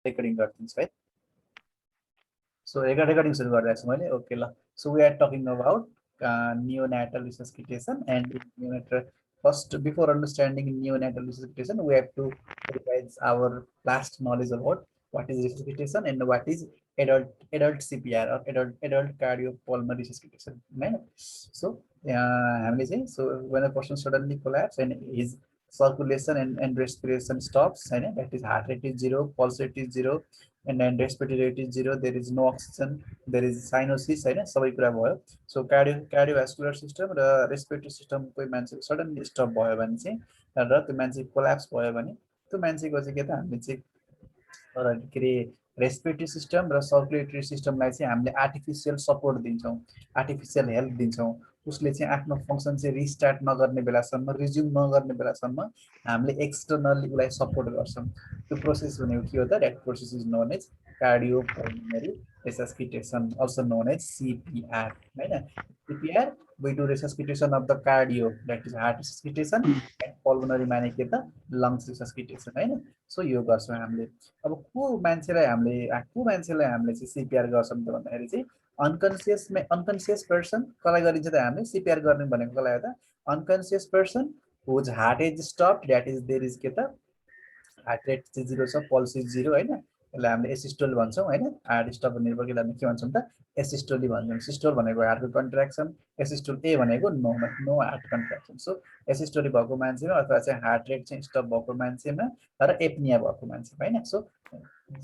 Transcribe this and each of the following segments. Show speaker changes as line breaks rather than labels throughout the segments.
Recording गरिदिन्छु है so recording सुरु गरिरहेको छु मैले ओके ल so we are talking about neonatal resuscitation and in neonatal first before understanding neonatal resuscitation we have to revise our last knowledge about what is resuscitation and what is adult CPR or adult cardiopulmonary resuscitation right so हामीले चाहिँ so when a person suddenly collapse and his circulation and respiration stops right that is heart rate is 0 pulse rate is 0 and then respiratory rate is 0 there is no oxygen there is cyanosis हैन सबै कुरा भयो so cardiovascular system र respiratory system कोही मान्छे suddenly stop भयो भने चाहिँ र त्यो मान्छे कोल्याप्स भयो भने त्यो मान्छेको चाहिँ के त हामीले चाहिँ के रे रेस्पिरेटरी सिस्टम र सर्कुलेटरी सिस्टमलाई चाहिँ हामीले आर्टिफिसियल सपोर्ट दिन्छौँ आर्टिफिसियल हेल्प दिन्छौँ उसले चाहिँ आफ्नो फङ्सन चाहिँ रिस्टार्ट नगर्ने बेलासम्म रिज्युम नगर्ने बेलासम्म हामीले एक्सटर्नली उसलाई सपोर्ट गर्छौँ त्यो प्रोसेस भनेको के हो त that process is known as cardiopulmonary resuscitation also known as CPR होइन CPR we do resuscitation of the cardio that is heart resuscitation and pulmonary माने के त lungs resuscitation होइन सो यो गर्छौँ हामीले अब को मान्छेलाई हामीले चाहिँ CPR गर्छौँ त भन्दाखेरि चाहिँ अनकन्सियस पर्सन कसलाई गरिन्छ त हामीले CPR गर्ने भनेको कसलाई हो त unconscious person whose heart is stopped that is there is के त हार्ट रेट चाहिँ 0 छ पल्स इज 0 होइन यसलाई हामीले एसिस्टोल भन्छौँ होइन हार्ट स्टप भनेको हामीले के भन्छौँ त एसिस्टोली भन्छौँ सिस्टोल भनेको हार्टको कन्ट्र्याक्सन एसिस्टोल ए भनेको नो हार्ट कन्ट्र्याक्सन सो एसिस्टोली भएको मान्छेमा अथवा चाहिँ हार्ट रेट चाहिँ स्टप भएको मान्छेमा र एपनिया भएको मान्छेमा होइन सो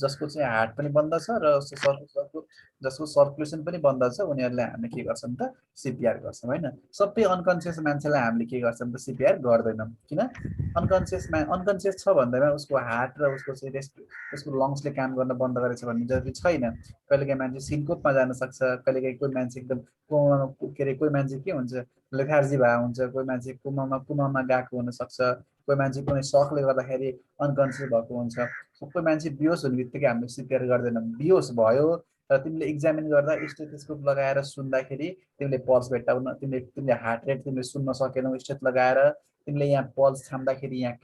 जसको चाहिँ हार्ट पनि बन्द छ र जसको सर्कुलेसन पनि बन्द छ उनीहरूलाई हामीले के गर्छौँ त CPR गर्छौँ होइन सबै अनकन्सियस मान्छेलाई हामीले के गर्छौँ त CPR गर्दैनौँ किन अनकन्सियस छ भन्दैमा उसको हार्ट र उसको चाहिँ उसको लङ्सले काम गर्न बन्द गरेछ भन्ने जरुरी छैन कहिलेकाहीँ मान्छे सिन्कोपमा जान सक्छ कहिलेकाहीँ कोही मान्छे एकदम कोमामा के अरे कोही मान्छे के हुन्छ लेथार्जी भएको हुन्छ कोही मान्छे कोमामा गएको हुनसक्छ कोही मान्छे कुनै सकले गर्दाखेरि अनकन्सियस भएको हुन्छ कोही मान्छे बिहोस हुने बित्तिकै हामीले CPR गर्दैनौँ बिहोस भयो र तिमीले एक्जामिन गर्दा स्टेथोस्कोप लगाएर सुन्दाखेरि तिमीले पल्स भेट्टाउन तिमीले हार्ट रेट तिमीले सुन्न सकेनौ स्टेथ लगाएर तिमीले यहाँ पल्स छाम्दाखेरि यहाँ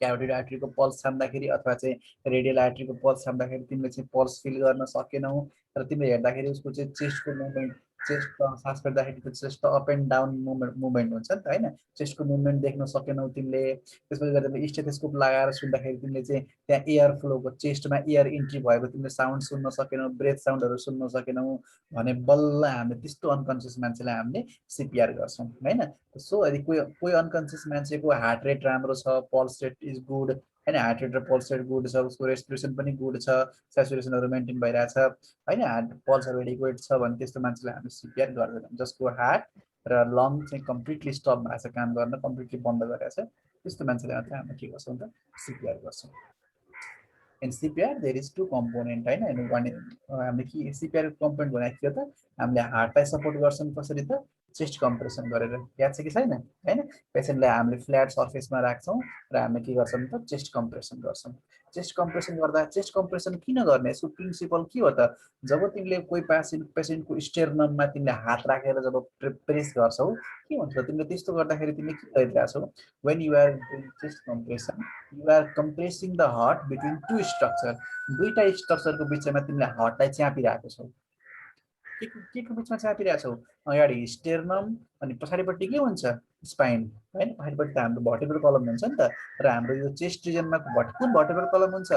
क्यारोटिड आर्टरीको पल्स छाम्दाखेरि अथवा चाहिँ रेडियल आर्टरीको पल्स छाम्दाखेरि तिमीले चाहिँ पल्स फिल गर्न सकेनौ र तिमीले हेर्दाखेरि उसको चाहिँ चेस्टको मुभमेन्ट चेस्ट सास फेर्दाखेरि त्यो chest up and down movement हुन्छ नि त होइन चेस्टको मुभमेन्ट देख्न सकेनौ तिमीले त्यसपछि गएर तिमीले स्टेथोस्कोप लगाएर सुन्दाखेरि तिमीले चाहिँ त्यहाँ एयर फ्लोको चेस्टमा एयर इन्ट्री भएको तिमीले साउन्ड सुन्न सकेनौ ब्रेथ साउन्डहरू सुन्न सकेनौ भने बल्ल हामीले त्यस्तो अनकन्सियस मान्छेलाई हामीले CPR गर्छौँ होइन सो यदि कोही अनकन्सियस मान्छेको हार्ट रेट राम्रो छ पल्स रेट इज गुड होइन हार्ट रेट र पल्स रेट गुड छ उसको रेस्पिरेसन पनि गुड छ सेचुरेसनहरू मेन्टेन भइरहेछ होइन हार्ट पल्सहरू एडिक्वेट छ भने त्यस्तो मान्छेलाई हामीले CPR गर्दैनौँ जसको हार्ट र लङ चाहिँ कम्प्लिटली स्टप भएको छ काम गर्न कम्प्लिटली बन्द गरेको छ त्यस्तो मान्छेलाई मात्रै हामीले के गर्छौँ त CPR गर्छौँ in CPR there is 2 component होइन हामीले के CPR कम्पोनेन्ट भनेको के हो त हामीले हार्टलाई सपोर्ट गर्छौँ कसरी त चेस्ट कम्प्रेसन गरेर याद छ कि छैन होइन पेसेन्टलाई हामीले फ्ल्याट सर्फेसमा राख्छौँ र हामीले के गर्छौँ त चेस्ट कम्प्रेसन गर्छौँ चेस्ट कम्प्रेसन गर्दा चेस्ट कम्प्रेसन किन गर्ने यसको प्रिन्सिपल के हो त जब तिमीले कोही पेसेन्टको स्टेर्नममा तिमीले हात राखेर जब प्रेस गर्छौ के हुन्छ तिमीले त्यस्तो गर्दाखेरि तिमीले के गरिरहेछौ when you are doing chest compression you are compressing the heart between two structure दुईटा स्ट्रक्चरको बिचमा तिमीले हार्टलाई च्यापिरहेको छौ के को बिचमा च्यापिरहेछौ अगाडि स्टेर्नम अनि पछाडिपट्टि के हुन्छ स्पाइन हैन पछाडिपट्टि त हाम्रो भर्टिब्रल कलम हुन्छ नि त र हाम्रो यो चेस्ट रिजनमा कुन भर्टिब्रल कलम हुन्छ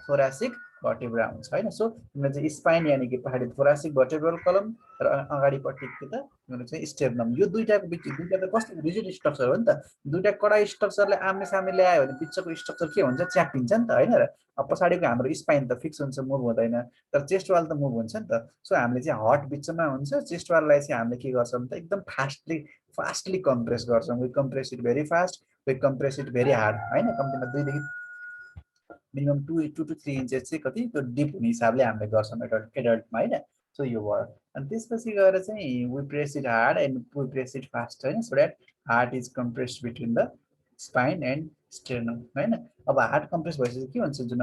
थोरासिक भर्टिब्रा हुन्छ हैन सो तिमीले चाहिँ स्पाइन यानी कि पछाडि थोरासिक भर्टिब्रल कलम र अगाडिपट्टि के त तिम्रो चाहिँ स्टेर्नम यो दुईटाको बिच दुईटा त कस्तो रिजिड स्ट्रक्चर हो नि त दुईटा कडा स्ट्रक्चरले आम्ने सामने ल्यायो भने पिछको स्ट्रक्चर के हुन्छ च्यापिन्छ नि त हैन र अब पछाडिको हाम्रो स्पाइन त फिक्स हुन्छ मुभ हुँदैन तर चेस्ट वाल त मुभ हुन्छ नि त सो हामीले चाहिँ हार्ट बिचमा हुन्छ चेस्ट वाललाई चाहिँ हामीले के गर्छौँ त एकदम फास्टली कम्प्रेस गर्छौँ we compress it very fast we compress it very hard हैन कम्तीमा 2 देखि मिनिमम 2 to 3 इन्चेस चाहिँ कति त्यो डिप हुने हिसाबले हामीले गर्छौँ एडल्टमा हैन सो यो भयो अनि त्यसपछि गएर चाहिँ we press it hard and we press it fast हैन so that heart is compressed between the spine and sternum हैन अब हार्ट कम्प्रेस भएपछि के हुन्छ जुन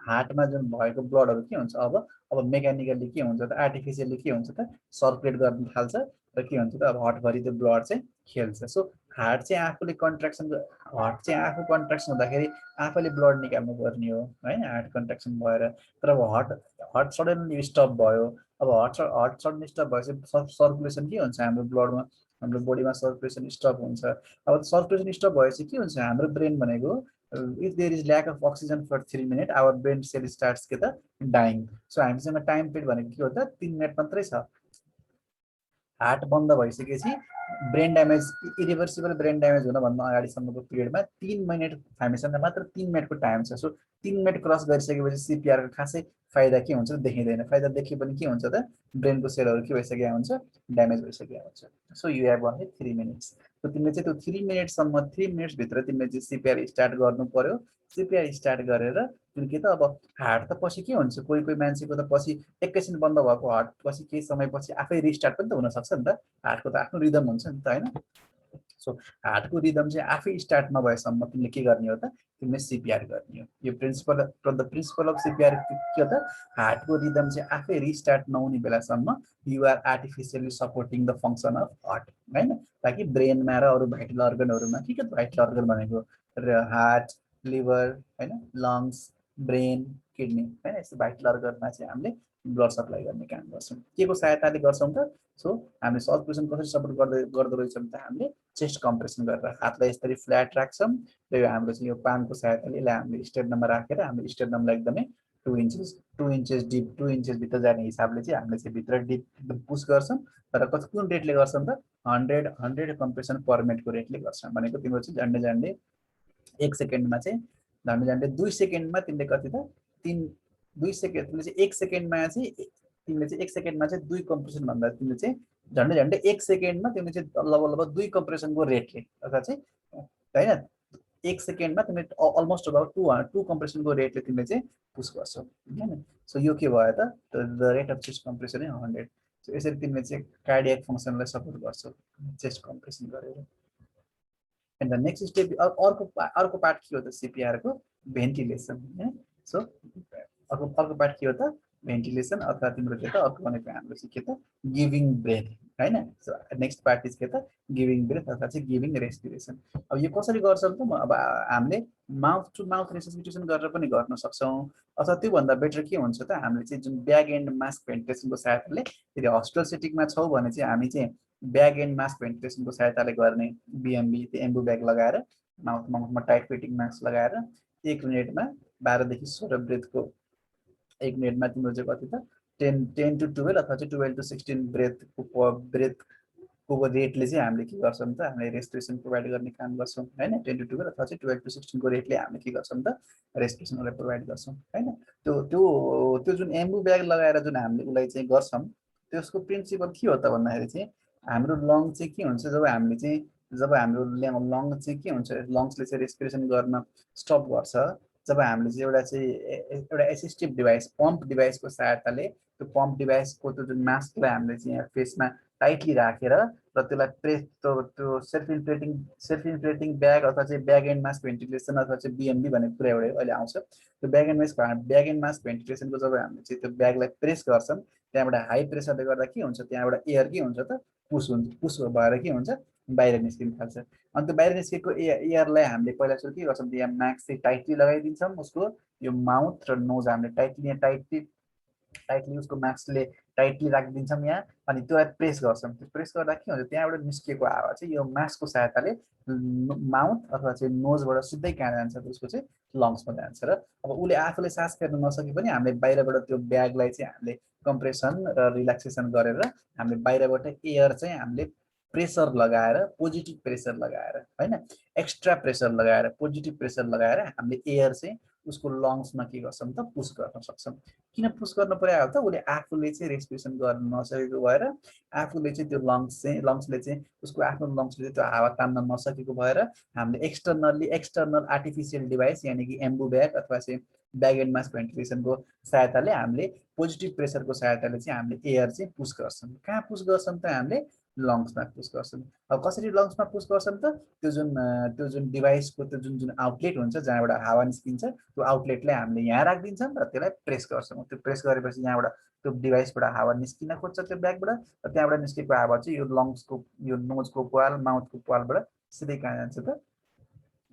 हार्टमा जुन भएको ब्लडहरू के हुन्छ अब मेकानिकली के हुन्छ त आर्टिफिसियली के हुन्छ त सर्कुलेट गर्न थाल्छ र के हुन्छ त अब हार्टभरि त्यो ब्लड चाहिँ खेल्छ सो हार्ट चाहिँ आफूले कन्ट्र्याक्सन हार्ट चाहिँ आफू कन्ट्राक्सन हुँदाखेरि आफैले ब्लड निकाल्नु पर्ने हो हैन, हार्ट कन्ट्राक्सन भएर। तर अब हार्ट हार्ट सडनली स्टप भयो, अब हार्ट सडनली स्टप भएपछि सर्कुलेसन के हुन्छ हाम्रो ब्लडमा, हाम्रो बडीमा सर्कुलेसन स्टप हुन्छ। अब सर्कुलेसन स्टप भएपछि के हुन्छ, हाम्रो ब्रेन भनेको if there is lack of oxygen for 3 minute our brain cell starts के त डाइङ। सो हामीसँग टाइम पिरियड भनेको के हो त, 3 मिनट मात्रै छ। हार्ट बन्द भइसकेपछि brain damage, irreversible brain damage हुनभन्दा अगाडिसम्मको पिरियडमा 3 मिनट, हामीसँग मात्र 3 मिनटको टाइम छ। सो 3 मिनट क्रस गरिसकेपछि सिपिआरको खासै फाइदा के हुन्छ देखिँदैन। फाइदा देखिए पनि के हुन्छ त, ब्रेनको सेलहरू के भइसकेको हुन्छ, ड्यामेज भइसकेको हुन्छ। So you have only 3 minutes. So तिमीले चाहिँ त्यो 3 मिनटसम्म, 3 मिनट्सभित्र तिमीले चाहिँ सिपिआर स्टार्ट गर्नु पर्यो। सिपिआर स्टार्ट गरेर तिमी के त, अब हार्ट त पछि के हुन्छ, कोही कोही मान्छेको त पछि एकैछिन बन्द भएको हार्ट पछि केही समयपछि आफै रिस्टार्ट पनि त हुनसक्छ नि त। हार्टको त आफ्नो रिदम हुन्छ नि त होइन। सो हार्टको रिदम चाहिँ आफै स्टार्ट नभएसम्म तिमीले के गर्ने हो त, तिमीले सिपिआर गर्ने हो। यो प्रिन्सिपल अफ सिपिआर के हो त, हार्टको रिदम चाहिँ आफै रिस्टार्ट नहुने बेलासम्म you're artificially supporting the function of heart होइन। ताकि ब्रेनमा र अरू भाइटल अर्गनहरूमा, के भाइटल अर्गन भनेको हार्ट, लिभर होइन, लङ्स, ब्रेन, किडनी होइन, यस्तो भाइटल अर्गनमा चाहिँ हामीले ब्लड सप्लाई गर्ने काम गर्छौँ। के को सहायताले गर्छौँ त, सो हामीले सर्कुलेसन कसरी सपोर्ट गर्दो रहेछौँ त, हामीले चेस्ट कम्प्रेसन गरेर हातलाई यसरी फ्ल्याट राख्छौँ र यो हाम्रो चाहिँ यो पामको सहायताले यसलाई हामीले स्टेर्नममा राखेर हामीले स्टेर्नमलाई एकदमै 2 इन्चेस डिप, 2 इन्चेस भित्र जाने हिसाबले चाहिँ हामीले चाहिँ भित्र डिप एकदम पुस गर्छौँ। र कुन रेटले गर्छौँ त, 100 कम्प्रेसन पर मिनटको रेटले गर्छौँ। भनेको तिम्रो चाहिँ झन्डै झन्डै 1 सेकेन्डमा चाहिँ, झन्डै झन्डै 2 सेकेन्डमा तिमीले कति त, 2 सेकेन्ड, तिमीले चाहिँ 1 सेकेन्डमा चाहिँ, तिमीले चाहिँ 1 सेकेन्डमा चाहिँ 2 कम्प्रेसन भन्दा तिमीले चाहिँ झन्डै झन्डै 1 सेकेन्डमा तिमीले चाहिँ लगभग 2 कम्प्रेसनको रेटले, अथवा चाहिँ होइन 1 सेकेन्डमा तिमीले अलमोस्ट अबाउट 2 कम्प्रेसनको रेटले तिमीले चाहिँ पुस गर्छौ होइन। सो यो के भयो त, the rate of chest compression 100। So यसरी तिमीले चाहिँ कार्डियक फङ्सनलाई सपोर्ट गर्छौ चेस्ट कम्प्रेसन गरेर। एन्ड द नेक्स्ट स्टेप अर्को पार्ट के हो त सिपिआरको, भेन्टिलेसन होइन। सो अर्को पार्ट के हो त, भेन्टिलेसन, अथवा तिम्रो के त अर्को भनेको हाम्रो चाहिँ के त, गिभिङ ब्रेथ होइन। सो नेक्स्ट पार्ट इज के त, गिभिङ ब्रेथ अथवा चाहिँ गिभिङ रेस्पिरेसन। अब यो कसरी गर्छौँ त, अब हामीले माउथ टु माउथ रेसिपिटेसन गरेर पनि गर्न सक्छौँ, अथवा त्योभन्दा बेटर के हुन्छ त, हामीले चाहिँ जुन ब्याग एन्ड मास्क भेन्टिलेसनको सहायताले, यदि हस्पिटल सेटिङमा छौँ भने चाहिँ हामी चाहिँ ब्याग एन्ड मास्क भेन्टिलेसनको सहायताले गर्ने, बिएमबी, त्यो एम्बु ब्याग लगाएर माउथमा टाइट फिटिङ मास्क लगाएर 1 मिनटमा 12 देखि 16 ब्रेथको, 1 मिनटमा तिम्रो चाहिँ कति त 10 to 12 अथवा चाहिँ 12 to 16 ब्रेथको रेटले चाहिँ हामीले के गर्छौँ त, हामीले रेस्पिरेसन प्रोभाइड गर्ने काम गर्छौँ होइन। 10 to 12 अथवा चाहिँ 12 to 16 को रेटले हामीले के गर्छौँ त, रेस्पिरेसनलाई प्रोभाइड गर्छौँ होइन। त्यो त्यो त्यो जुन एम्बु ब्याग लगाएर जुन हामीले उसलाई चाहिँ गर्छौँ, त्यसको प्रिन्सिपल के हो त भन्दाखेरि चाहिँ, हाम्रो लङ चाहिँ के हुन्छ, जब हामीले चाहिँ, जब हाम्रो लङ चाहिँ के हुन्छ, लङ्सले चाहिँ रेस्पिरेसन गर्न स्टप गर्छ, जब हामीले चाहिँ एउटा एसिस्टिभ डिभाइस, पम्प डिभाइसको सहायताले, त्यो पम्प डिभाइसको त्यो जुन मास्कलाई हामीले चाहिँ यहाँ फेसमा टाइटली राखेर र त्यसलाई त्यो सेल्फ इन्फ्लेटिङ ब्याग अथवा चाहिँ ब्याग एन्ड मास्क भेन्टिलेसन अथवा चाहिँ बिएमबी भन्ने कुरा एउटा अहिले आउँछ। त्यो ब्याग एन्ड मास्क भेन्टिलेसनको जब हामीले चाहिँ त्यो ब्यागलाई प्रेस गर्छौँ, त्यहाँबाट हाई प्रेसरले गर्दा के हुन्छ, त्यहाँबाट एयर के हुन्छ त, पुस भएर के हुन्छ, बाहिर निस्किन थाल्छ। अनि त्यो बाहिर निस्केको एयरलाई हामीले पहिला सुरु के गर्छौँ, यहाँ मास्क चाहिँ टाइटली लगाइदिन्छौँ, उसको यो माउथ र नोज हामीले टाइटली उसको मास्कले टाइटली राखिदिन्छौँ यहाँ, अनि त्यसलाई प्रेस गर्छौँ। त्यो प्रेस गर्दा के हुन्छ, त्यहाँबाट निस्किएको हावा चाहिँ यो मास्कको सहायताले माउथ अथवा चाहिँ नोजबाट सिधै कहाँ जान्छ, उसको चाहिँ लङ्समा जान्छ। र अब उसले आफूले सास फेर्न नसके पनि हामीले बाहिरबाट त्यो ब्यागलाई चाहिँ हामीले कम्प्रेसन र रिल्याक्सेसन गरेर हामीले बाहिरबाट एयर चाहिँ हामीले प्रेसर लगाएर, पोजिटिभ प्रेसर लगाएर होइन, एक्स्ट्रा प्रेसर लगाएर, पोजिटिभ प्रेसर लगाएर हामीले एयर चाहिँ उसको लङ्समा के गर्छौँ त, पुस गर्न सक्छौँ। किन पुस गर्न पर्यो त, उसले आफूले चाहिँ रेस्पिरेसन गर्न नसकेको भएर, आफूले चाहिँ त्यो लङ्सले चाहिँ उसको आफ्नो लङ्सले चाहिँ त्यो हावा तान्न नसकेको भएर हामीले एक्सटर्नल आर्टिफिसियल डिभाइस यानि कि एम्बु ब्याग अथवा चाहिँ ब्याग एन्ड मास्क भेन्टिलेसनको सहायताले हामीले पोजिटिभ प्रेसरको सहायताले चाहिँ हामीले एयर चाहिँ पुस गर्छौँ। कहाँ पुस गर्छौँ त, हामीले लङ्समा पुस गर्छौँ। अब कसरी लङ्समा पुस गर्छौँ त, त्यो जुन डिभाइसको त्यो जुन आउटलेट हुन्छ जहाँबाट हावा निस्किन्छ, त्यो आउटलेटलाई हामीले यहाँ राखिदिन्छौँ र त्यसलाई प्रेस गर्छौँ। त्यो प्रेस गरेपछि यहाँबाट त्यो डिभाइसबाट हावा निस्किन खोज्छ त्यो ब्यागबाट, र त्यहाँबाट निस्केको हावा चाहिँ यो लङ्सको, यो नोजको पाल, माउथको पालबाट सिधै कहाँ जान्छ त,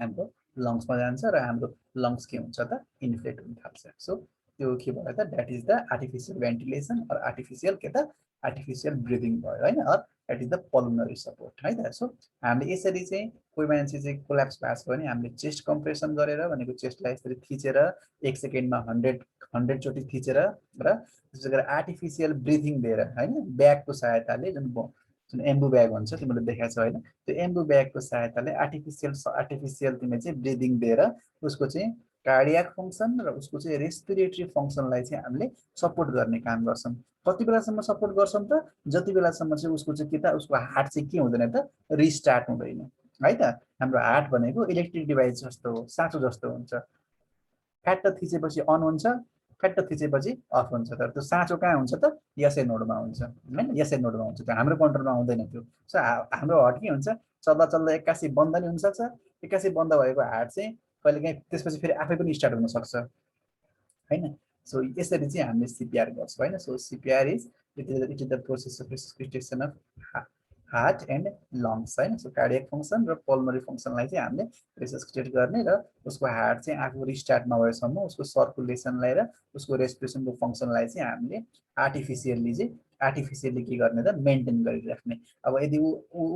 हाम्रो लङ्समा जान्छ र हाम्रो लङ्स के हुन्छ त इन्फ्लेट हुन थाल्छ सो त्यो के भयो त that is the artificial ventilation or artificial के त आर्टिफिसियल ब्रिदिङ भयो हैन or that is the pulmonary support है त सो हामीले यसरी चाहिँ कोही मान्छे चाहिँ कोल्याप्स भएको छ भने हामीले चेस्ट कम्प्रेसन गरेर भनेको चेस्टलाई यसरी थिचेर 1 सेकेन्डमा 100 चोटि थिचेर र त्यसै गरी आर्टिफिसियल ब्रिथिङ दिएर हैन ब्यागको सहायताले जुन एम्बु ब्याग हुन्छ तिमीले देखाएको छ हैन त्यो एम्बु ब्यागको सहायताले आर्टिफिसियल तिमीले चाहिँ ब्रिदिङ दिएर उसको चाहिँ कार्डियाक फङ्सन र उसको चाहिँ रेस्पिरेटरी फङ्सनलाई चाहिँ हामीले सपोर्ट गर्ने काम गर्छौँ कति बेलासम्म सपोर्ट गर्छौँ त जति बेलासम्म चाहिँ उसको चाहिँ के त उसको हार्ट चाहिँ के हुँदैन त रिस्टार्ट हुँदैन है त हाम्रो हार्ट भनेको इलेक्ट्रिक डिभाइस जस्तो हो साँचो जस्तो हुन्छ फ्याट्ट थिचेपछि अन हुन्छ फ्याट्ट थिचेपछि अफ हुन्छ तर त्यो साँचो कहाँ हुन्छ त यसै नोडमा हुन्छ हैन यसै नोडमा हुन्छ त्यो हाम्रो कन्ट्रोलमा आउँदैन त्यो सो हाम्रो हार्ट के हुन्छ चल्दा चल्दा एक्कासी बन्द नि हुनसक्छ एक्कासी बन्द भएको हार्ट चाहिँ कहिलेकाहीँ त्यसपछि फेरि आफै पनि स्टार्ट हुन सक्छ हैन सो यसरी चाहिँ हामीले सिपिआर गर्छौँ हैन so CPR is it is the process of resuscitation of heart and lungs हैन सो कार्डियक फङ्सन र पल्मोनरी फङ्सनलाई चाहिँ हामीले रिसस्किटेट गर्ने र उसको हार्ट चाहिँ आफू रिस्टार्ट नभएसम्म उसको सर्कुलेसनलाई र उसको रेस्पिरेसनको फङ्सनलाई चाहिँ हामीले आर्टिफिसियली के गर्ने त मेन्टेन गरिराख्ने अब यदि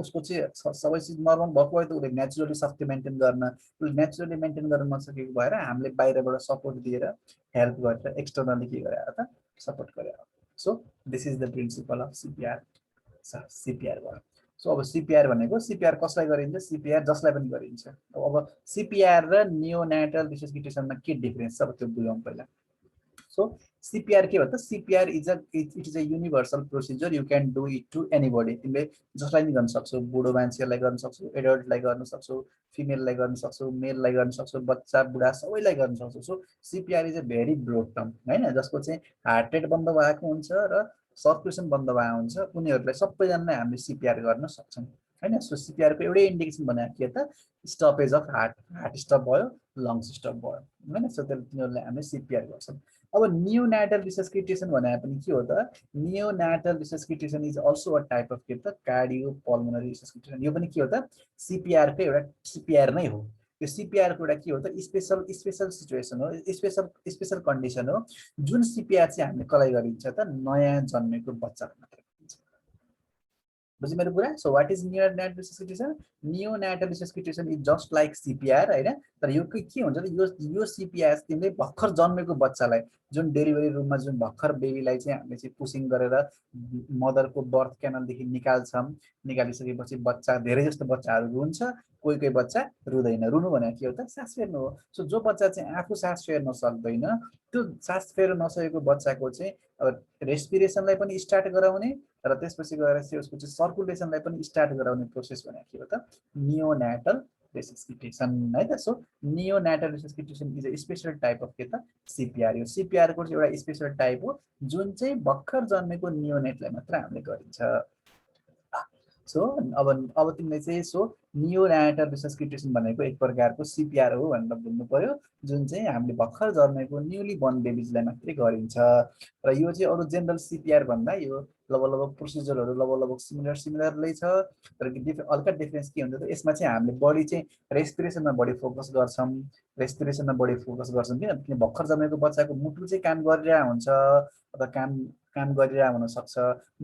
उसको चाहिँ सबै चिज नर्मल भएको भए त उसले नेचुरली सक्थ्यो मेन्टेन गर्न उसले नेचुरली मेन्टेन गर्न नसकेको भएर हामीले बाहिरबाट सपोर्ट दिएर हेल्प गरेर एक्सटर्नली के गरे त सपोर्ट गरे so this is the principal of CPR CPR भयो सो अब सिपिआर भनेको सिपिआर कसलाई गरिन्छ सिपिआर जसलाई पनि गरिन्छ अब सिपिआर र नियोनेटल रिसस्किटेसनमा के डिफरेन्स छ अब त्यो बुझौँ पहिला सो सिपिआर के भन्छ CPR is a universal procedure you can do it to anybody तिमीले जसलाई नि गर्न सक्छौ बुढो मान्छेलाई गर्न सक्छौ एडल्टलाई गर्न सक्छौ फिमेललाई गर्न सक्छौ मेललाई गर्न सक्छौ बच्चा बुढा सबैलाई गर्न सक्छौ so CPR is a very broad term हैन जसको चाहिँ हार्ट रेट बन्द भएको हुन्छ र सर्कुलेसन बन्द भएको हुन्छ उनीहरूलाई सबैजनालाई हामीले सिपिआर गर्न सक्छौँ हैन सो सिपिआरको एउटै इन्डिकेसन भनेको के त स्टपेज अफ हार्ट स्टप भयो लङ्स स्टप भयो हैन सो तिनीहरूलाई हामीले सिपिआर गर्छौँ अब नियोनेटल रिसस्किटेसन भने पनि के हो त neonatal resuscitation is also a type of के त कार्डियो पल्मोनरी रिसस्किटेसन यो पनि के हो त सिपिआरको एउटा सिपिआर नै हो यो सिपिआरको एउटा के हो त स्पेसल सिचुएसन हो स्पेसल कन्डिसन हो जुन सिपिआर चाहिँ हामीले कसलाई गरिन्छ त नयाँ जन्मेको बच्चालाई मात्र बुझ्यो मेरो कुरा so what is neonatal resuscitation neonatal resuscitation is just like CPR हैन तर यो के हुन्छ त यो सिपिआर तिमीले भर्खर जन्मेको बच्चालाई जुन डेलिभरी रुममा जुन भर्खर बेबीलाई चाहिँ हामीले चाहिँ पुसिङ गरेर मदरको बर्थ क्यानलदेखि निकालिसकेपछि बच्चा धेरै जस्तो बच्चाहरू रुन्छ कोही कोही बच्चा रुँदैन रुनु भनेको के हो त सास फेर्नु हो सो जो बच्चा चाहिँ आफू सास फेर्न सक्दैन त्यो सास फेर्न नसकेको बच्चाको चाहिँ अब रेस्पिरेसनलाई पनि स्टार्ट गराउने र त्यसपछि गएर चाहिँ उसको चाहिँ सर्कुलेसनलाई पनि स्टार्ट गराउने प्रोसेस भनेको के हो त नियोनेटल रिसस्किटेसन है त so neonatal resuscitation is a special type of के त सिपिआर यो सिपिआरको चाहिँ एउटा स्पेसल टाइप हो जुन चाहिँ भर्खर जन्मेको नियोनेटलाई मात्र हामीले गरिन्छ सो अब तिमीले चाहिँ सो नियोनेटल रिसस्किटेसन भनेको एक प्रकारको सिपिआर हो भनेर बुझ्नु पर्यो जुन चाहिँ हामीले भर्खर जन्मेको न्युली बर्न बेबिजलाई मात्रै गरिन्छ र यो चाहिँ अरू जेनरल सिपिआर भन्दा यो लगभग प्रोसिजरहरू लगभग सिमिलरलै छ तर हल्का डिफरेन्स के हुन्छ त यसमा चाहिँ हामीले बढी चाहिँ रेस्पिरेसनमा बढी फोकस गर्छौँ किन भर्खर जन्मेको बच्चाको मुटु चाहिँ काम गरिरहेको हुन्छ अथवा काम गरिरहेको हुनसक्छ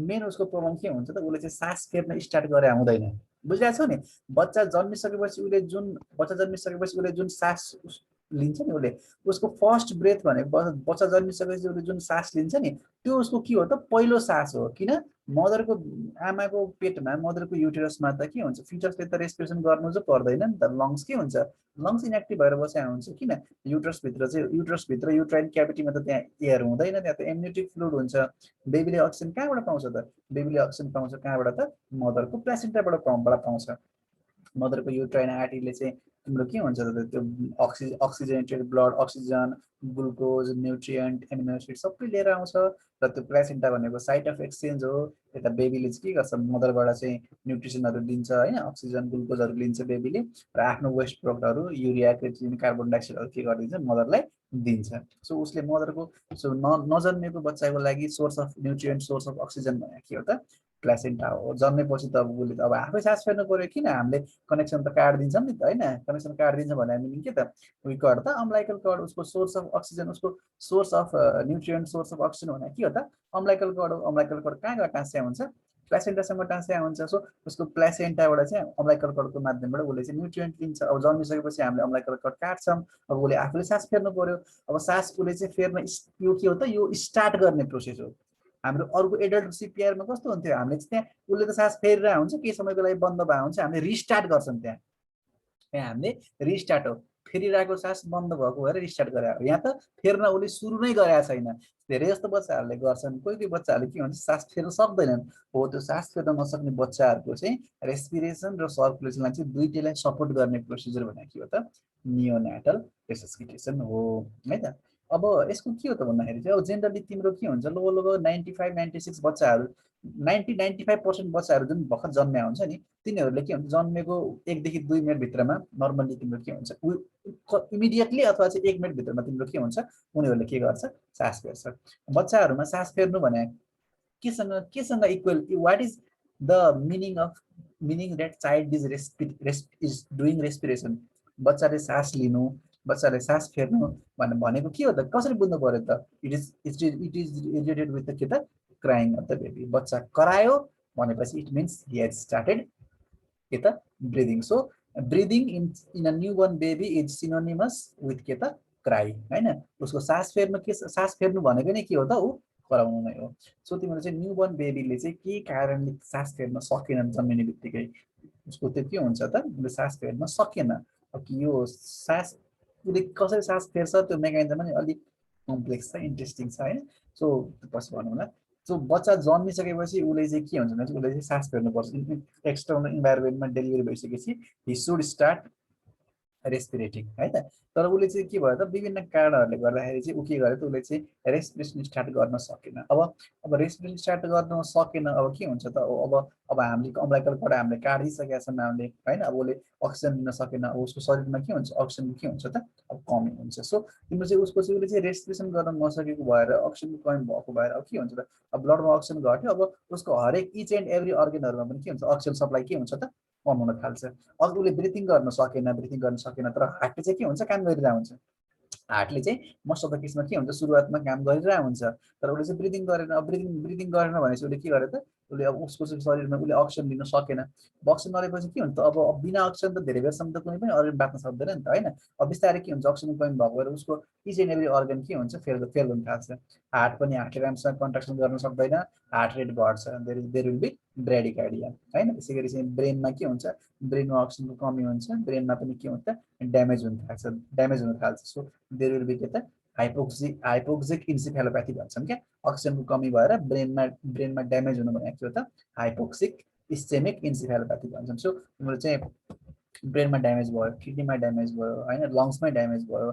मेन उसको प्रब्लम के हुन्छ त उसले चाहिँ सास फेर्न स्टार्ट गरे हुँदैन बुझिरहेको छौ नि बच्चा जन्मिसकेपछि उसले जुन सास लिन्छ नि उसले उसको फर्स्ट ब्रेथ भनेको बच्चा जन्मिसकेपछि उसले जुन सास लिन्छ नि त्यो उसको के हो त पहिलो सास हो किन मदरको आमाको पेटमा मदरको युटेरसमा त के हुन्छ फिटसले त रेस्पिरेसन गर्नु चाहिँ पर्दैन नि त लङ्स के हुन्छ लङ्स इनएक्टिभ भएर बसेको हुन्छ किन युटरसभित्र युट्राइन क्याभिटीमा त त्यहाँ एयर हुँदैन त्यहाँ त एम्नियोटिक फ्लुइड हुन्छ बेबीले अक्सिजन कहाँबाट पाउँछ त बेबीले अक्सिजन पाउँछ कहाँबाट त मदरको प्लासेन्टाबाट पाउँछ मदरको युट्राइन आर्टरीले चाहिँ तिम्रो के हुन्छ त त्यो oxygenated blood oxygen glucose nutrient amino acid सबै लिएर आउँछ र त्यो प्लासेन्टा भनेको साइट अफ एक्सचेन्ज हो यता बेबीले चाहिँ के गर्छ मदरबाट चाहिँ न्युट्रिसनहरू लिन्छ हैन अक्सिजन ग्लुकोजहरू लिन्छ बेबीले र आफ्नो वेस्ट प्रोडक्टहरू युरिया क्रिएटिन कार्बन डाइअक्साइडहरू के गरिदिन्छ मदरलाई दिन्छ सो उसले मदरको सो नजन्मेको बच्चाको लागि source of nutrient source of oxygen भनेको के हो त प्लेसेन्टा हो जन्मेपछि त अब उसले त अब आफै सास फेर्नु पर्यो किन हामीले कनेक्सन त काटिदिन्छौँ नि त होइन कनेक्सन काटिदिन्छ भने हामी के त उयो cord त अम्लाइकल cord उसको सोर्स अफ अक्सिजन उसको source of nutrient source of oxygen भने के हो त अम्लाइकल cord हो अम्लाइकल cord कहाँ गएर ट्रान्सफर हुन्छ प्लेसेन्टासम्म ट्रान्सफर हुन्छ सो उसको प्लेसेन्टाबाट चाहिँ अम्लाइकल कडको माध्यमबाट उसले चाहिँ न्युट्रिएन्ट लिन्छ अब जन्मिसकेपछि हामीले अम्लाइकल cord काट्छौँ अब उसले आफूले सास फेर्नु पर्यो अब सास उसले चाहिँ फेर्न यो के हो त यो स्टार्ट गर्ने प्रोसेस हो हाम्रो अर्को एडल्ट सिपिआरमा कस्तो हुन्थ्यो हामीले चाहिँ त्यहाँ उसले त सास फेरिरहेको हुन्छ केही समयको लागि बन्द भएको हुन्छ हामीले रिस्टार्ट गर्छौँ त्यहाँ त्यहाँ हामीले रिस्टार्ट हो फेरिरहेको सास बन्द भएको भएर रिस्टार्ट गरे हो यहाँ त फेर्न उसले सुरु नै गरेको छैन धेरै जस्तो बच्चाहरूले गर्छन् कोही कोही बच्चाहरूले के भन्छ सास फेर्न सक्दैनन् हो त्यो सास फेर्न नसक्ने बच्चाहरूको चाहिँ रेस्पिरेसन र सर्कुलेसनलाई चाहिँ दुईटैलाई सपोर्ट गर्ने प्रोसिजर भनेको के हो त नियोन्याटल रेसस्किटेसन हो है त अब यसको के हो त भन्दाखेरि चाहिँ अब जेनरली तिम्रो के हुन्छ लगभग 95-96 बच्चाहरू 90-95% बच्चाहरू जुन भर्खर जन्मेको हुन्छ नि तिनीहरूले के हुन्छ जन्मेको 1 देखि 2 मिनट भित्रमा नर्मल्ली तिम्रो के हुन्छ इमिडिएटली अथवा चाहिँ 1 मिनट भित्रमा तिम्रो के हुन्छ उनीहरूले के गर्छ सास फेर्छ बच्चाहरूमा सास फेर्नु भने केसँग equal what is the meaning that child is doing respiration बच्चाले सास लिनु बच्चाले सास फेर्नु भनेको के हो त कसरी बुझ्नु पर्यो त it is related with the के त क्राइङ अफ द बेबी बच्चा करायो भनेपछि it means he has started के त breathing so breathing in a newborn baby is synonymous with के त क्राई हैन उसको सास फेर्नु भनेको नै के हो त ऊ कराउनु नै हो सो तिम्रो चाहिँ न्यू बोर्न बेबीले चाहिँ के कारणले सास फेर्न सकेन जन्मिने बित्तिकै उसको त्यो के हुन्छ त उसले सास फेर्न सकेन अब यो सास उसले कसरी सास फेर्छ त्यो मेकानिजम पनि अलिक कम्प्लेक्स छ इन्ट्रेस्टिङ छ हैन सो पछि भनौँ न सो बच्चा जन्मिसकेपछि उसले चाहिँ के हुन्छ भने उसले चाहिँ सास फेर्नुपर्छ एक्सटर्नल इन्भाइरोमेन्टमा डेलिभरी भइसकेपछि हि सुड स्टार्ट रेस्पिरेटिङ है त तर उसले चाहिँ के भयो त विभिन्न कारणहरूले गर्दाखेरि चाहिँ ऊ के गर्यो त उसले चाहिँ रेस्पिरेसन स्टार्ट गर्न सकेन अब रेस्पिरेसन स्टार्ट गर्न सकेन अब के हुन्छ त अब हामीले अम्लाइकलबाट हामीले काटिसकेका छौँ हामीले होइन अब उसले अक्सिजन लिन सकेन अब उसको शरीरमा के हुन्छ अक्सिजन के हुन्छ त अब कमी हुन्छ सो तिम्रो चाहिँ उसको चाहिँ उसले चाहिँ रेस्पिरेसन गर्न नसकेको भएर अक्सिजनको कमी भएको भएर अब के हुन्छ त अब ब्लडमा अक्सिजन घट्यो अब उसको हरेक इच एन्ड एभ्री अर्गनहरूमा पनि के हुन्छ अक्सिजन सप्लाई के हुन्छ त कम हुन थाल्छ अघि उसले ब्रिथिङ गर्न सकेन तर हार्टले चाहिँ के हुन्छ काम गरिरहेको हुन्छ हार्टले चाहिँ मोस्ट अफ द केसमा के हुन्छ सुरुवातमा काम गरिरहेको हुन्छ तर उसले चाहिँ ब्रिदिङ गरेन अब ब्रिदिङ गरेन भनेपछि उसले के गर्यो त उसले अब उसको चाहिँ शरीरमा उसले अक्सिजन लिन सकेन अक्सिजन नलिएपछि के हुन्छ त अब बिना अक्सिजन त धेरै बेरसम्म त कुनै पनि अर्गन बाँच्न सक्दैन नि त होइन अब बिस्तारै के हुन्छ अक्सिजन कमी भएको भएर उसको इच एन्ड एभ्री अर्गन के हुन्छ फेल हुन थाल्छ हार्टले राम्रोसँग कन्ट्राक्सन गर्न सक्दैन हार्ट रेट बढ्छ देयर विल बी ब्रेडिकार्डिया होइन त्यसै गरी चाहिँ ब्रेनमा के हुन्छ ब्रेनमा अक्सिजनको कमी हुन्छ ब्रेनमा पनि के हुन्छ ड्यामेज हुन थाल्छ सो देयर विल बी के त हाइपोक्सिक इन्सेफेलोप्याथी भन्छन् क्या अक्सिजनको कमी भएर ब्रेनमा ड्यामेज हुनु भनेको के हो त हाइपोक्सिक इस्चेमिक इन्सेफेलोप्याथी भन्छन् सो तिम्रो चाहिँ ब्रेनमा ड्यामेज भयो किडनीमा ड्यामेज भयो होइन लङ्समै ड्यामेज भयो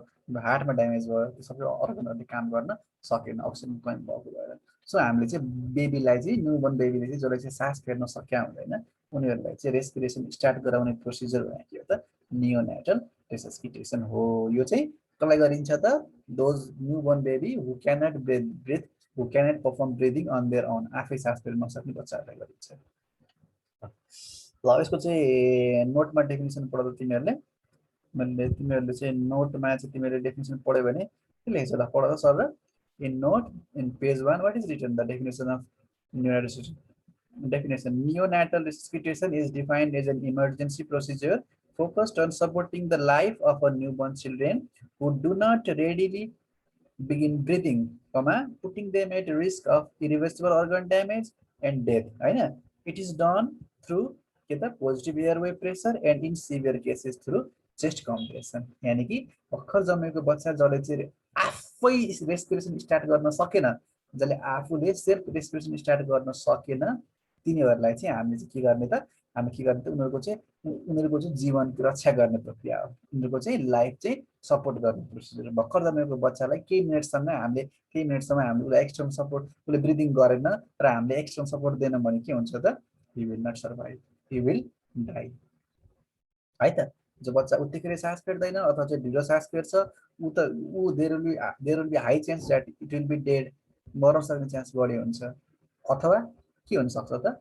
हार्टमा ड्यामेज भयो त्यो सबै अर्गनहरूले काम गर्न सकेन अक्सिजनको कमी भएको भएर सो हामीले चाहिँ बेबीलाई चाहिँ न्युबोर्न बेबीले चाहिँ जसले चाहिँ सास फेर्न सकिया हुँदैन उनीहरूलाई चाहिँ रेस्पिरेसन स्टार्ट गराउने प्रोसिजर भनेको के हो त नियोनेटल रेसस्किटेसन हो यो चाहिँ कसलाई गरिन्छ त those newborn baby who cannot breathe who cannot perform breathing on their own आफै सास फेर्न नसक्ने बच्चाहरूलाई गरिन्छ ल यसको चाहिँ नोटमा डेफिनेसन पढ्दा तिमीहरूले चाहिँ नोटमा चाहिँ तिमीहरूले डेफिनेसन पढ्यो भने के लेख्छ ल पढ त sir in note in page 1 what is written the definition of neonatal definition neonatal resuscitation is defined as an emergency procedure focused on supporting the life of a newborn children who do not readily begin breathing putting them at risk of irreversible organ damage and death होइन it is done through के त positive airway pressure and in severe cases through chest compression यानी कि भर्खर जन्मेको बच्चा जसले चाहिँ आफै रेस्पिरेसन स्टार्ट गर्न सकेन जसले आफूले सेल्फ रेस्पिरेसन स्टार्ट गर्न सकेन तिनीहरूलाई चाहिँ हामीले चाहिँ के गर्ने त उनीहरूको चाहिँ जीवनको रक्षा गर्ने प्रक्रिया हो उनीहरूको चाहिँ लाइफ चाहिँ सपोर्ट गर्ने प्रोसिजर भर्खर जन्मेको बच्चालाई केही मिनटसम्म हामीले उसलाई एक्सटर्नल सपोर्ट उसले ब्रिदिङ गरेन र हामीले एक्सटर्नल सपोर्ट दिएन भने के हुन्छ त he will not survive he will die है त जो बच्चा उत्तिकै सास फेर्दैन अथवा चाहिँ ढिलो सास फेर्छ there will be high chance that it will be dead मर्न सक्ने चान्स बढी हुन्छ अथवा के हुन सक्छ त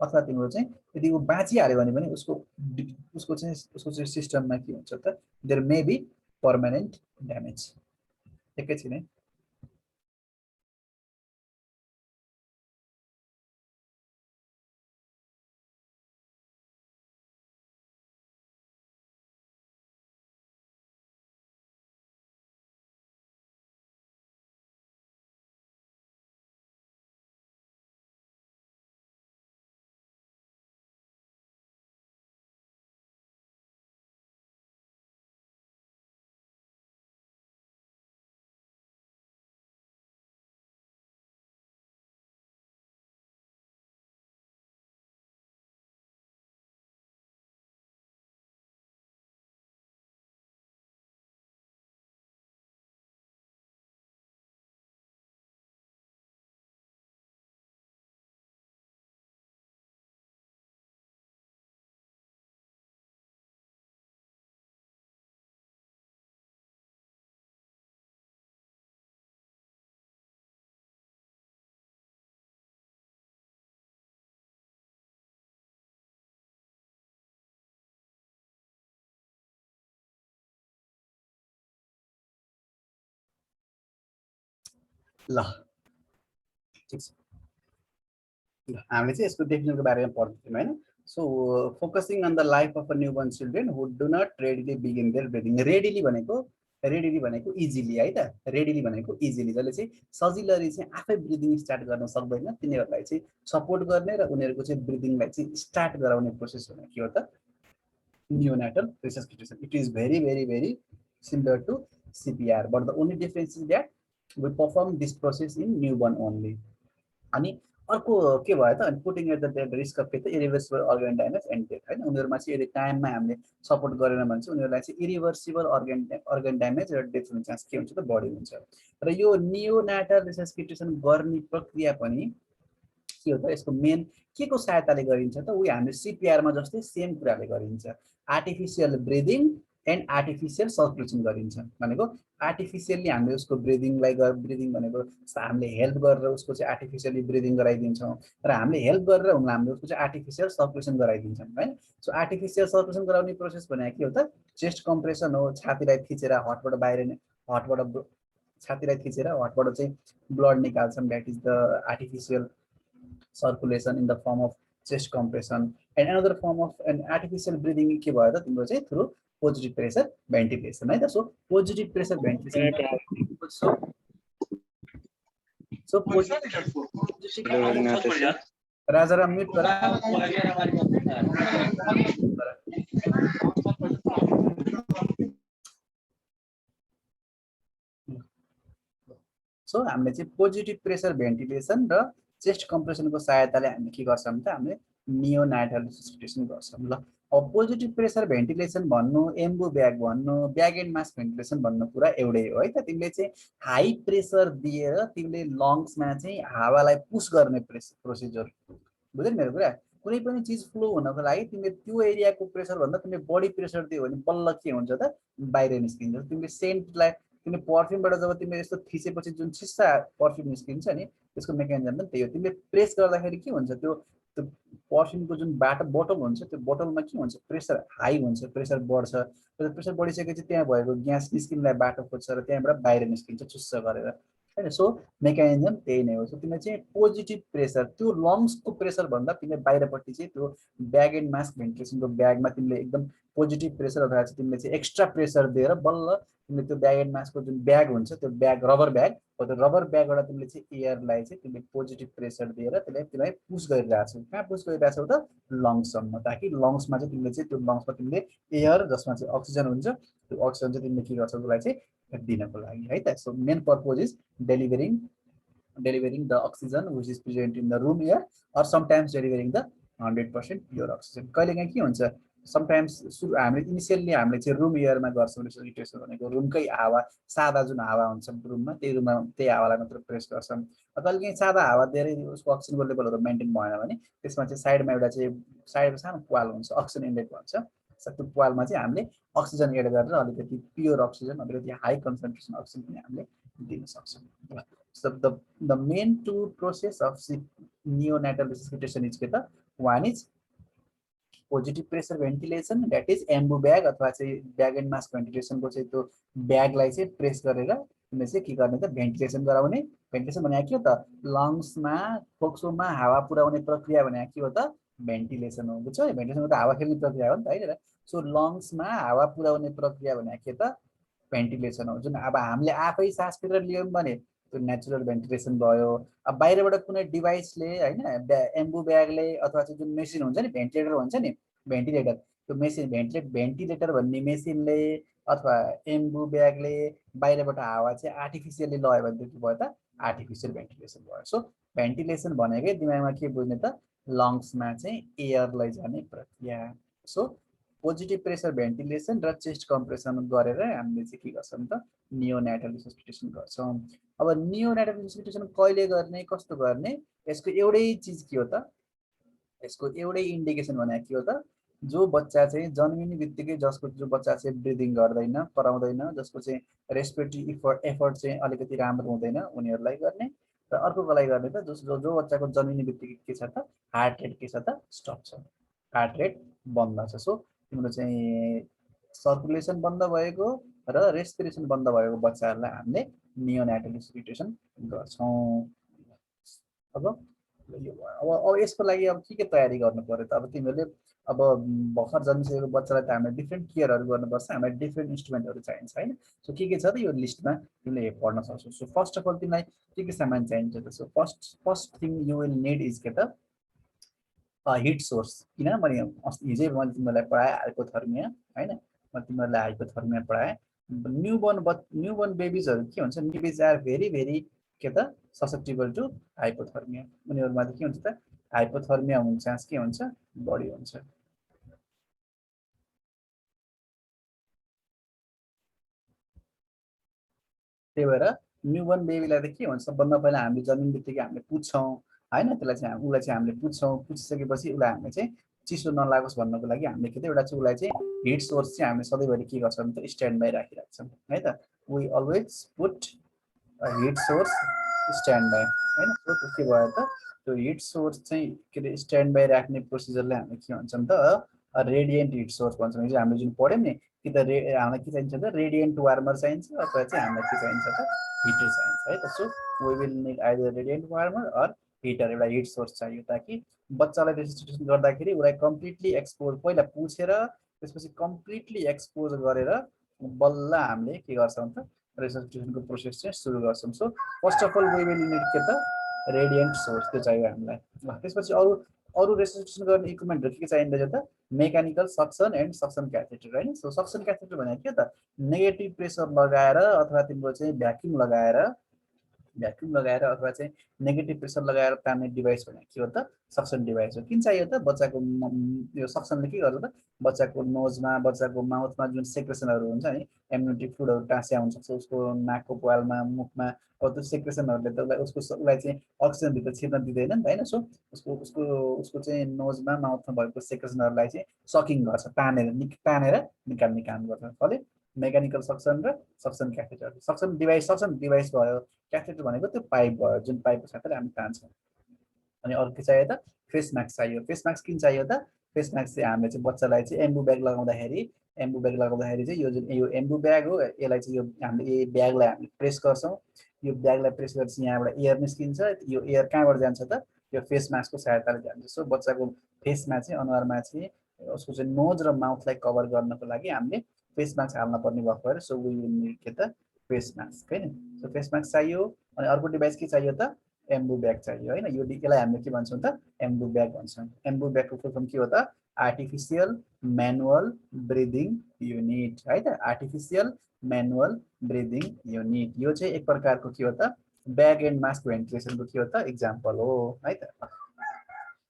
अथवा तिम्रो चाहिँ यदि ऊ बाँचिहाल्यो भने पनि उसको सिस्टममा के हुन्छ त there may be permanent damage. एकैछिन है। ल ठिक छ। हामीले चाहिँ यसको डेफिनेसनको बारेमा पढ्दैछौँ हैन। So focusing on the life of a newborn children who do not readily begin their breathing. Readily भनेको इजिली है त। रेडिली भनेको इजिली, जसले चाहिँ सजिलरी चाहिँ आफै ब्रिदिङ स्टार्ट गर्न सक्दैन तिनीहरूलाई चाहिँ सपोर्ट गर्ने र उनीहरूको चाहिँ ब्रिदिङलाई चाहिँ स्टार्ट गराउने प्रोसेस भनेको के हो त neonatal resuscitation. It is very very very similar to CPR, but the only difference is that we perform this process in newborn only. अनि अर्को के भयो त putting at the risk of के irreversible organ damage and death हैन। उनीहरुमा चाहिँ यदि टाइममा हामीले सपोर्ट गरेन भने चाहिँ उनीहरुलाई चाहिँ इरिभर्सिबल अर्गन ड्यामेज र डेथ हुने चान्स के हुन्छ त बढी हुन्छ। र यो नियोनाटल रिसस्किटेसन गर्ने प्रक्रिया पनि के हो त यसको मेन के को सहायताले गरिन्छ त उही हामीले सीपीआर मा जस्तै सेम कुराले गरिन्छ। Artificial breathing and artificial circulation गरिन्छ। भनेको आर्टिफिशियली हामीले उसको ब्रिदिङलाई ब्रिदिङ भनेको हामीले हेल्प गरेर उसको चाहिँ आर्टिफिशियली ब्रिदिङ गराइदिन्छौँ र हामीले हेल्प गरेर हामीले उसको चाहिँ आर्टिफिशियल सर्कुलेसन गराइदिन्छौँ हैन। सो आर्टिफिशियल सर्कुलेसन गराउने प्रोसेस भनेको के हो त चेस्ट कम्प्रेसन हो। छातीलाई थिचेर हटबाट बाहिर हटबाट छातीलाई थिचेर हटबाट चाहिँ ब्लड निकाल्छौँ। That is the artificial circulation in the form of chest compression, and another form of an artificial breathing के भयो त तिम्रो चाहिँ through positive pressure ventilation है त। So positive pressure ventilation so Rajaram mute गर। सो हामीले चाहिँ पोजिटिभ प्रेसर भेन्टिलेसन र चेस्ट कम्प्रेसनको सहायताले हामीले के गर्छौँ त हामीले नियोनाटल रिसस्किटेसन गर्छौँ। ल अब पोजिटिभ प्रेसर भेन्टिलेसन भन्नु एम्बु ब्याग भन्नु ब्याग एन्ड मास्क भेन्टिलेसन भन्नु कुरा एउटै हो है त। तिमीले चाहिँ हाई प्रेसर दिएर तिमीले लङ्समा चाहिँ हावालाई पुस गर्ने प्रोसिजर बुझ्यौ मेरो कुरा। कुनै पनि चिज फ्लो हुनको लागि तिमीले त्यो एरियाको प्रेसर भन्दा तिमीले बढी प्रेसर दियो भने बल्ल के हुन्छ त बाहिर निस्किन्छ। तिमीले सेन्टलाई तिमीले पर्फ्युमबाट जब तिमीले यस्तो थिचेपछि जुन चिस्सा पर्फ्युम निस्किन्छ नि त्यसको मेकानिजम पनि त्यही हो। तिमीले प्रेस गर्दाखेरि के हुन्छ त्यो पर्फ्युमको जुन बोतल हुन्छ त्यो बोतलमा के हुन्छ प्रेसर हाई हुन्छ, प्रेसर बढ्छ। प्रेसर बढिसकेपछि त्यहाँ भएको ग्यास निस्किनलाई बाटो खोज्छ र त्यहाँबाट बाहिर निस्किन्छ चुस्स गरेर हैन। सो मेकानिजम त्यही नै हो। सो तिमीले चाहिँ पोजिटिभ प्रेसर त्यो लङ्सको प्रेसर भन्दा तिमीले बाहिरपट्टि चाहिँ त्यो ब्याग एन्ड मास्क भेन्टिलेसनको ब्यागमा तिमीले एकदम पोजिटिभ प्रेसर अथवा चाहिँ तिमीले चाहिँ एक्स्ट्रा प्रेसर दिएर बल्ल तिमीले त्यो ब्याग एन्ड मास्कको जुन ब्याग हुन्छ त्यो ब्याग रबर ब्याग हो त्यो रबर ब्यागबाट तिमीले चाहिँ एयरलाई चाहिँ तिमीले पोजिटिभ प्रेसर दिएर त्यसलाई पुस गरिरहेछौ। कहाँ पुस गरिरहेछौ त लङ्ससम्म, ताकि लङ्समा चाहिँ तिमीले चाहिँ त्यो लङ्समा तिमीले एयर जसमा चाहिँ अक्सिजन हुन्छ त्यो अक्सिजन चाहिँ तिमीले के गर्छौ त्यसलाई चाहिँ दिनको लागि है त। So main purpose is delivering the oxygen which is present in the room air or sometimes delivering the 100% pure oxygen। कहिलेकाहीँ के हुन्छ समटाइम्स हामीले इनिसियली हामीले चाहिँ रुम एयरमा गर्छौँ रिसस्किटेसन भनेको रुमकै हावा सादा जुन हावा हुन्छ रुममा त्यही हावालाई मात्र प्रेस गर्छौँ। कहिलेकाहीँ सादा हावा दिएर उसको अक्सिजनको लेभलहरू मेन्टेन भएन भने त्यसमा चाहिँ साइडमा एउटा चाहिँ साइडमा सानो पाल हुन्छ अक्सिजन इन्लेट भन्छ। त्यो पालमा चाहिँ हामीले अक्सिजन एड गरेर अलिकति प्योर अक्सिजन अलिकति हाई कन्सन्ट्रेसन अक्सिजन पनि हामीले दिन सक्छौँ। So the main two process of neonatal resuscitation is one is positive pressure ventilation that is एम्बु ब्याग अथवा चाहिँ ब्याग एन्ड मास्क भेन्टिलेसनको चाहिँ त्यो ब्यागलाई चाहिँ प्रेस गरेर तिमीले चाहिँ के गर्ने त भेन्टिलेसन गराउने भेन्टिलेसन भने के हो त लङ्समा फोक्सोमा हावा पुर्याउने प्रक्रिया भने के हो त भेन्टिलेसन हो बुझ्छौ भेन्टिलेसनको त हावा खेल्ने प्रक्रिया हो नि त हैन सो लङ्समा हावा पुर्याउने प्रक्रिया भने के त भेन्टिलेसन हो जुन अब हामीले आफै सास फेरेर लियौँ भने त्यो नेचुरल भेन्टिलेसन भयो अब बाहिरबाट कुनै डिभाइसले हैन एम्बु ब्यागले अथवा चाहिँ जुन मेसिन हुन्छ नि भेन्टिलेटर भन्छ नि भेन्टिलेटर त्यो मेसिन भेन्टिलेटर भन्ने मेसिनले अथवा एम्बु ब्यागले बाहिरबाट हावा चाहिँ आर्टिफिसियली लयो भने के भयो त आर्टिफिसियल भेन्टिलेसन भयो सो भेन्टिलेसन भनेकै दिमागमा के बुझ्ने त लङ्समा चाहिँ एयर लैजाने प्रक्रिया सो पोजिटिभ प्रेसर भेन्टिलेसन र चेस्ट कम्प्रेसन गरेर हामीले चाहिँ के गर्छौँ त नियोनेटल रिसस्पिटेसन गर्छौँ अब नियोनेटल रिसस्पिटेसन कहिले गर्ने कस्तो गर्ने यसको एउटै चिज के हो त यसको एउटै इन्डिकेसन भने के हो त जो बच्चा चाहिँ जन्मिने बित्तिकै जसको जो बच्चा चाहिँ ब्रिदिङ गर्दैन कराउँदैन जसको चाहिँ रेस्पिरेटरी एफर्ट चाहिँ अलिकति राम्रो हुँदैन उनीहरूलाई गर्ने र अर्कोको लागि गर्ने त जो बच्चाको जन्मिने बित्तिकै के छ त हार्ट रेट के छ त स्टप छ हार्ट रेट बन्द छ सो तिम्रो चाहिँ सर्कुलेसन बन्द भएको र रेस्पिरेसन बन्द भएको बच्चाहरूलाई हामीले नियोनेटल रिसस्पिटेसन गर्छौँ अब अब यसको लागि अब के तयारी गर्नु पर्यो त अब तिमीहरूले अब भर्खर जन्मिसकेको बच्चालाई त हामीले डिफ्रेन्ट केयरहरू गर्नुपर्छ हामीलाई डिफ्रेन्ट इन्स्ट्रुमेन्टहरू चाहिन्छ होइन सो के छ त यो लिस्टमा तिमीले पढ्न सक्छौ सो फर्स्ट अफ अल तिमीलाई के सामान चाहिन्छ त so first thing you will need is के त हिट सोर्स किन मैले अस्ति हिजै मैले तिमीहरूलाई पढाएँ हाइपोथर्मिया होइन म तिमीहरूलाई हाइपोथर्मिया पढाएँ न्युबर्न बेबिजहरू के हुन्छ बेबिज आर भेरी भेरी के त ससेप्टेबल टु हाइपोथर्मिया उनीहरूमा चाहिँ के हुन्छ त हाइपोथर्मिया हुने चान्स के हुन्छ बढी हुन्छ त्यही भएर न्युबर्न बेबीलाई त के हुन्छ सबभन्दा पहिला हामीले जन्मिने बित्तिकै हामीले पुच्छौँ होइन त्यसलाई चाहिँ उसलाई चाहिँ हामीले पुच्छौँ पुछिसकेपछि उसलाई हामीले चाहिँ चिसो नलागोस् भन्नको लागि हामीले के त एउटा चाहिँ उसलाई चाहिँ हिट सोर्स चाहिँ हामीले सधैँभरि के गर्छौँ त स्ट्यान्ड बाई राखिराख्छौँ है त we always put heat source stand by होइन त्यो के भयो त त्यो हिट सोर्स चाहिँ के अरे स्ट्यान्ड बाई राख्ने प्रोसिजरलाई हामीले के भन्छौँ त रेडियन्ट हिट सोर्स भन्छौँ हिजो हामीले जुन पढ्यौँ नि कि त हामीलाई के चाहिन्छ त रेडियन्ट वार्मर चाहिन्छ अथवा चाहिँ हामीलाई के चाहिन्छ त हिटर चाहिन्छ है त so we will need either radiant warmer or heater एउटा हिट सोर्स चाहियो ताकि बच्चालाई रेसिस्टेसन गर्दाखेरि उसलाई कम्प्लिटली एक्सपोज पहिला पुछेर त्यसपछि कम्प्लिटली एक्सपोज गरेर बल्ल हामीले के गर्छौँ त रेसिस्टेसनको प्रोसेस चाहिँ सुरु गर्छौँ so first of all we will need के त रेडियन्ट सोर्स त्यो चाहियो हामीलाई त्यसपछि अरू अरू रेसिस्टेसन गर्ने इक्विपमेन्टहरू के चाहिँदैछ त mechanical suction and suction catheter होइन सो सक्सन क्याथेटर भनेको के त नेगेटिभ प्रेसर लगाएर अथवा तिम्रो चाहिँ भ्याक्युम लगाएर अथवा चाहिँ नेगेटिभ प्रेसर लगाएर तान्ने डिभाइस भनेको के हो त सक्सन डिभाइस हो किन चाहियो त बच्चाको यो सक्सनले के गर्छ त बच्चाको नोजमा बच्चाको माउथमा जुन सेक्रेसनहरू हुन्छ नि एम्युनिटी फ्लुइडहरू टाँस्या हुनसक्छ उसको नाकको पालमा मुखमा अब त्यो सेक्रेसनहरूले त उसलाई चाहिँ अक्सिजनभित्र छिर्न दिँदैन नि त होइन सो उसको चाहिँ नोजमा माउथमा भएको सेक्रेसनहरूलाई चाहिँ सकिङ गर्छ तानेर निकाल्ने काम गर्छ कसले मेकानिकल सक्सन र सक्सन क्याथेटर सक्सन डिभाइस भयो क्याथेटर भनेको त्यो पाइप भयो जुन पाइपको साथै हामी तान्छौँ अनि अरू के चाहियो त फेस मास्क चाहियो फेस मास्क किन चाहियो त फेस मास्क चाहिँ हामीले चाहिँ बच्चालाई चाहिँ एम्बु ब्याग लगाउँदाखेरि चाहिँ यो जुन यो एम्बु ब्याग हो यसलाई चाहिँ यो हामीले यो ब्यागलाई हामीले प्रेस गर्छौँ यो ब्यागलाई प्रेस गरेपछि यहाँबाट एयर निस्किन्छ यो एयर कहाँबाट जान्छ त यो फेस मास्कको सहायताले जान्छ सो बच्चाको फेसमा चाहिँ अनुहारमा चाहिँ उसको चाहिँ नोज र माउथलाई कभर गर्नको लागि हामीले फेस मास्क हाल्न पर्ने भएको भएर सो वी विल निड के त फेस मास्क होइन सो फेस मास्क चाहियो अनि अर्को डिभाइस के चाहियो त एम्बु ब्याग चाहियो होइन यो यसलाई हामीले के भन्छौँ त एम्बु ब्याग भन्छौँ एम्बु ब्यागको फुल फर्म के हो त आर्टिफिसियल म्यानुअल ब्रिदिङ युनिट है त आर्टिफिसियल म्यानुअल ब्रिदिङ युनिट यो चाहिँ एक प्रकारको के हो त ब्याग एन्ड मास्क भेन्टिलेसनको के हो त इक्जाम्पल हो है त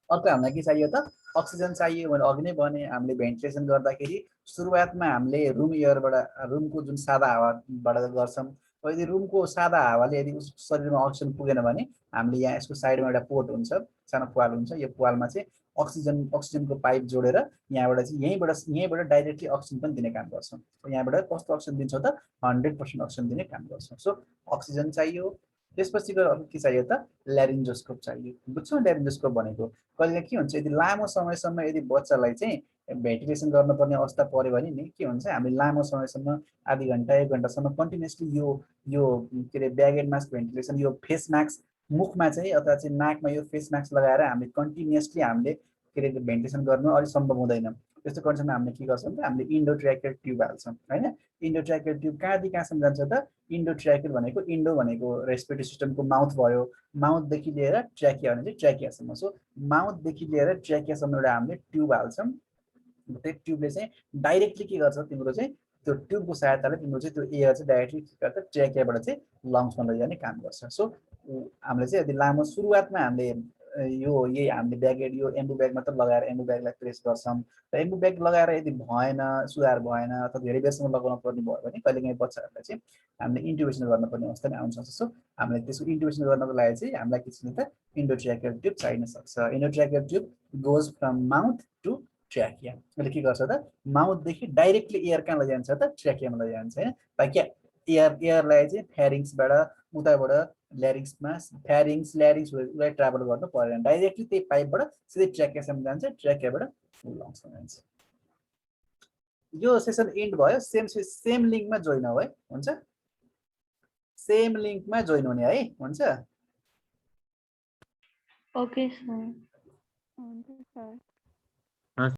अर्को हामीलाई के चाहियो त अक्सिजन चाहियो भने अघि नै भने हामीले भेन्टिलेसन गर्दाखेरि सुरुवातमा हामीले रुम एयरबाट रुमको जुन सादा हावाबाट गर्छौँ यदि रुमको सादा हावाले यदि उस शरीरमा अक्सिजन पुगेन भने हामीले यहाँ यसको साइडमा एउटा पोर्ट हुन्छ सानो पाल हुन्छ यो पालमा चाहिँ अक्सिजनको पाइप जोडेर यहाँबाट चाहिँ यहीँबाट डाइरेक्टली अक्सिजन पनि दिने काम गर्छौँ यहाँबाट कस्तो अक्सिजन दिन्छौँ त 100% अक्सिजन दिने काम गर्छौँ सो अक्सिजन चाहियो त्यसपछि गएर अब के चाहियो त ल्यारिन्जोस्कोप चाहियो बुझ्छौ ल्यारिन्जोस्कोप भनेको कहिले के हुन्छ यदि लामो समयसम्म यदि बच्चालाई चाहिँ भेन्टिलेसन गर्नुपर्ने अवस्था पर्यो भने नि के हुन्छ हामीले लामो समयसम्म आधी घन्टा 1 घन्टासम्म कन्टिन्युसली यो के अरे ब्याग एन्ड मास्क भेन्टिलेसन यो फेस मास्क मुखमा चाहिँ अथवा चाहिँ नाकमा यो फेस मास्क लगाएर हामीले कन्टिन्युसली हामीले के अरे भेन्टिलेसन गर्नु अलिक सम्भव हुँदैन त्यस्तो कन्डिसनमा हामीले के गर्छौँ त हामीले इन्डोट्र्याकियल ट्युब हाल्छौँ होइन इन्डोट्र्याकियल ट्युब कहाँदेखि कहाँसम्म जान्छ त इन्डोट्र्याकियल भनेको इन्डो भनेको रेस्पिरेटरी सिस्टमको माउथ भयो माउथदेखि लिएर ट्र्याकिया भने चाहिँ ट्र्याकियासम्म सो माउथदेखि लिएर ट्र्याकियासम्म एउटा हामीले ट्युब हाल्छौँ त्यो ट्युबले चाहिँ डाइरेक्टली के गर्छ तिम्रो चाहिँ त्यो ट्युबको सहायताले तिम्रो चाहिँ त्यो एयर चाहिँ डाइरेक्टली के गर्छ ट्र्याकियाबाट चाहिँ लङ्समा लैजाने काम गर्छ सो हामीले चाहिँ यदि लामो सुरुवातमा हामीले यही हामीले ब्याग यो एम्बु ब्याग मात्र लगाएर एम्बु ब्यागलाई प्रेस गर्छौँ र एम्बु ब्याग लगाएर यदि भएन सुधार भएन अथवा धेरै बेरसम्म लगाउनु पर्ने भयो भने कहिलेकाहीँ बच्चाहरूलाई चाहिँ हामीले इन्ट्युबेसन गर्नुपर्ने अवस्था नै आउन सक्छ सो हामीले त्यसको इन्ट्युबेसन गर्नको लागि चाहिँ हामीलाई के चाहिन्छ त इन्डोट्र्याकियल ट्युब चाहिन सक्छ endotracheal tube goes from mouth to trachea अहिले के गर्छ त माउथदेखि डाइरेक्टली एयर कहाँ लैजान्छ त ट्र्याकियामा लैजान्छ होइन ताकि एयरलाई चाहिँ फ्यारिङ्सबाट उताबाट ल्यारिङ्समा ल्यारिङ्सलाई ट्राभल गर्नु परेन डाइरेक्टली त्यही पाइपबाट सिधै ट्र्याकियासम्म जान्छ ट्र्याकियाबाट लङ्समा जान्छ यो सेसन एन्ड भयो सेम लिङ्कमा जोइन हो है हुन्छ सेम लिङ्कमा जोइन हुने है हुन्छ
ओके सर